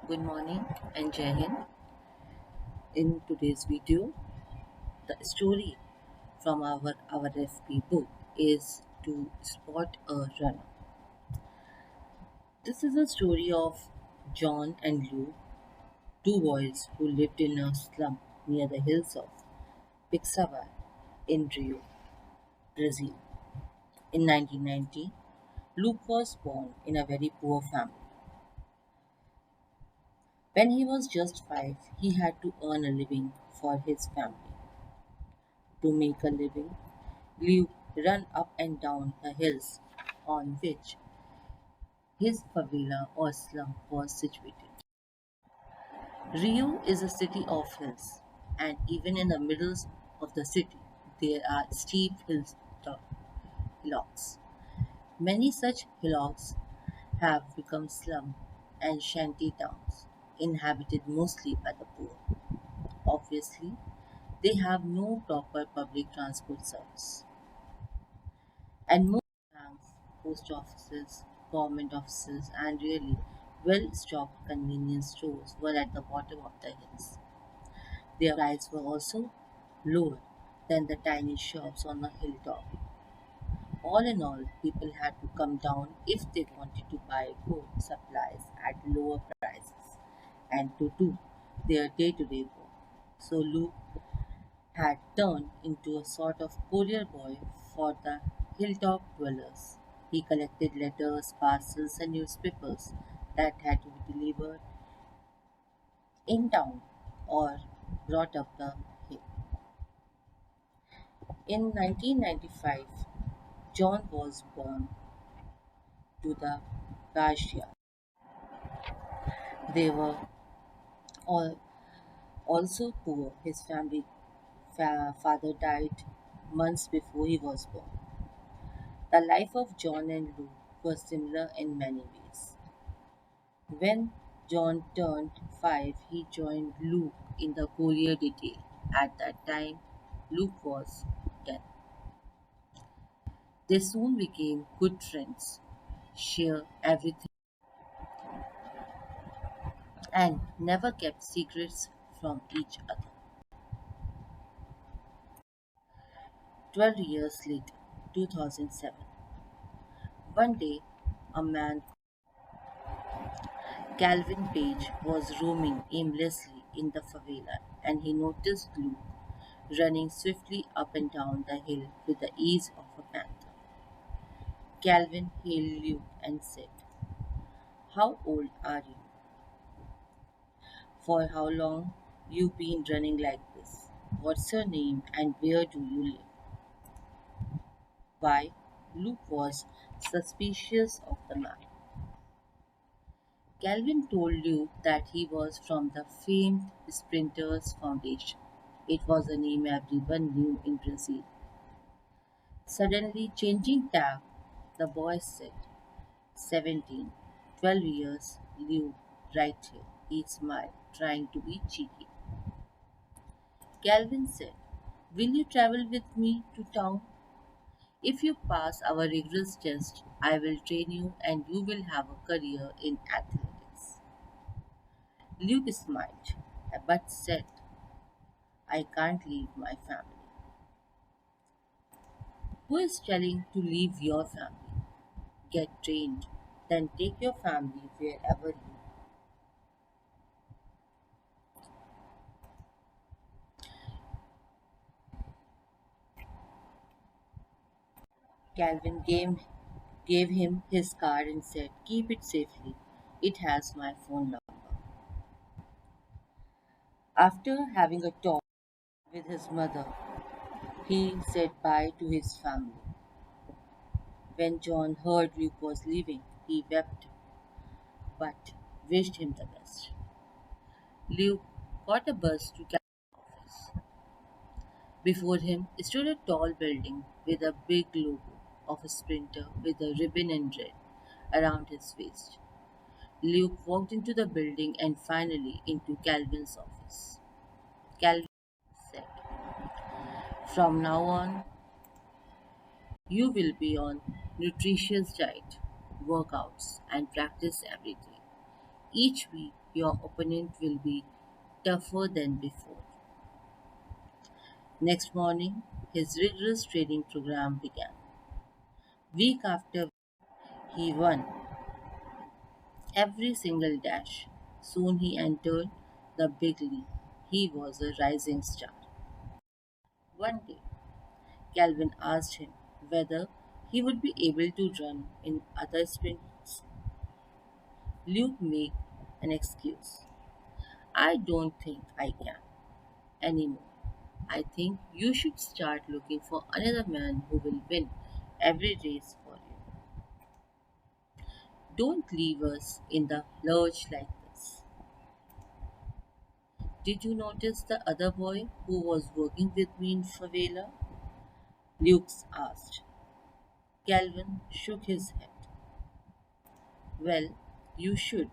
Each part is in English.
Good morning and Jai Hind. In today's video, the story from our RFP book is To Spot a Runner. This is a story of John and Lou, two boys who lived in a slum near the hills of Pixavar in Rio, Brazil. In 1990, Luke was born in a very poor family. When he was just 5, he had to earn a living for his family. To make a living, Liu ran up and down the hills on which his favela or slum was situated. Rio is a city of hills, and even in the middle of the city, there are steep hillocks. Many such hillocks have become slum and shanty towns, inhabited mostly by the poor. Obviously, they have no proper public transport service. And most banks, post offices, government offices, and really well stocked convenience stores were at the bottom of the hills. Their prices were also lower than the tiny shops on the hilltop. All in all, people had to come down if they wanted to buy food supplies at lower prices and to do their day to day work. So Luke had turned into a sort of courier boy for the hilltop dwellers. He collected letters, parcels, and newspapers that had to be delivered in town or brought up the hill. In 1995, John was born to the Garcia. They were all also poor. His family father died months before he was born. The life of John and Luke was similar in many ways. When John turned 5, he joined Luke in the courier detail. At that time, Luke was 10. They soon became good friends, shared everything, and never kept secrets from each other. 12 years later, 2007, one day a man, Calvin Page, was roaming aimlessly in the favela and he noticed Luke running swiftly up and down the hill with the ease of a panther. Calvin hailed Luke and said, "How old are you? For how long you been running like this? What's your name and where do you live?" Why, Luke was suspicious of the man. Calvin told Luke that he was from the famed Sprinters Foundation. It was a name everyone knew in Brazil. Suddenly changing tack, the boy said, 17, 12 years, Luke, right here. He smiled, trying to be cheeky. Calvin said, "Will you travel with me to town? If you pass our rigorous test, I will train you and you will have a career in athletics." Luke smiled, but said, "I can't leave my family." "Who is telling to leave your family? Get trained, then take your family wherever you." Calvin gave him his card and said, "Keep it safely. It has my phone number." After having a talk with his mother, he said bye to his family. When John heard Luke was leaving, he wept but wished him the best. Luke caught a bus to Calvin's office. Before him stood a tall building with a big logo of a sprinter with a ribbon in red around his waist. Luke walked into the building and finally into Calvin's office. Calvin said, "From now on, you will be on nutritious diet, workouts, and practice every day. Each week, Your opponent will be tougher than before. Next morning, his rigorous training program began. Week after he won every single dash. Soon he entered the big league. He was a rising star. One day, Calvin asked him whether he would be able to run in other sprints. Luke made an excuse. I don't think I can anymore. I think you should start looking for another man who will win every race for you. Don't leave us in the lurch like this. Did you notice the other boy who was working with me in favela? Luke asked. Calvin shook his head. Well, you should.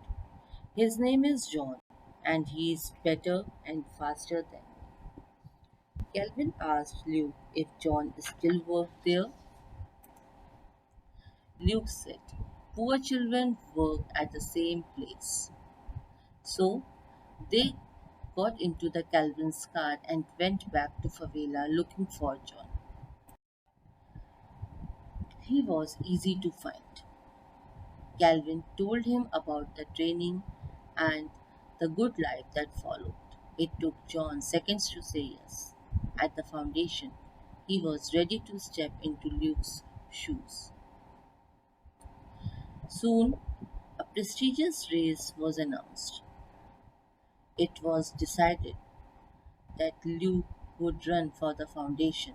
His name is John, and he is better and faster than me. Calvin asked Luke if John still worked there. Luke said, poor children work at the same place. So they got into the Calvin's car and went back to favela looking for John. He was easy to find. Calvin told him about the training and the good life that followed. It took John seconds to say yes. At the foundation, he was ready to step into Luke's shoes. Soon, a prestigious race was announced. It was decided that Luke would run for the foundation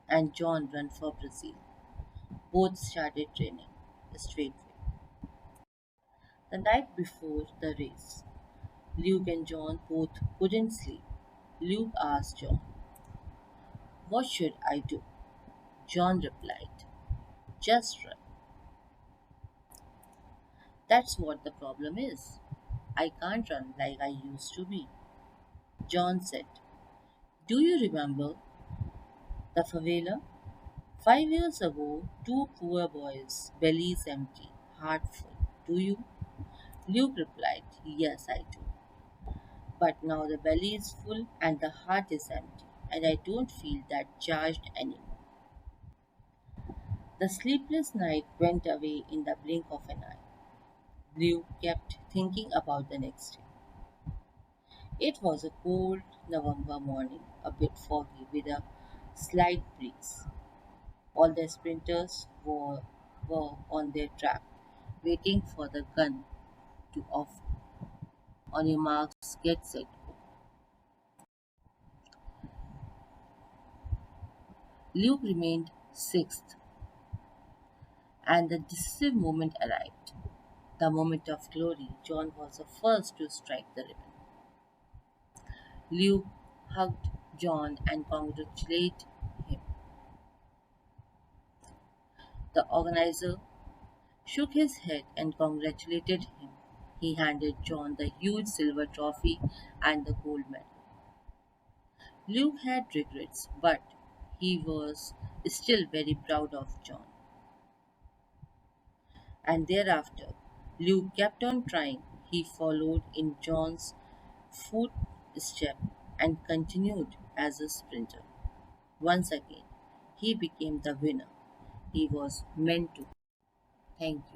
and John run for Brazil. Both started training straightway. The night before the race, Luke and John both couldn't sleep. Luke asked John, what should I do? John replied, just run. That's what the problem is. I can't run like I used to be. John said, do you remember the favela? 5 years ago, two poor boys, bellies empty, heart full. Do you? Luke replied, yes, I do. But now the belly is full and the heart is empty, and I don't feel that charged anymore. The sleepless night went away in the blink of an eye. Luke kept thinking about the next day. It was a cold November morning, a bit foggy with a slight breeze. All the sprinters were on their track, waiting for the gun to off. On your marks, get set, go. Luke remained sixth, and the decisive moment arrived. The moment of glory. John was the first to strike the ribbon. Luke hugged John and congratulated him. The organizer shook his head and congratulated him. He handed John the huge silver trophy and the gold medal. Luke had regrets, but he was still very proud of John. And thereafter, Luke kept on trying. He followed in John's footsteps and continued as a sprinter. Once again, he became the winner he was meant to. Thank you.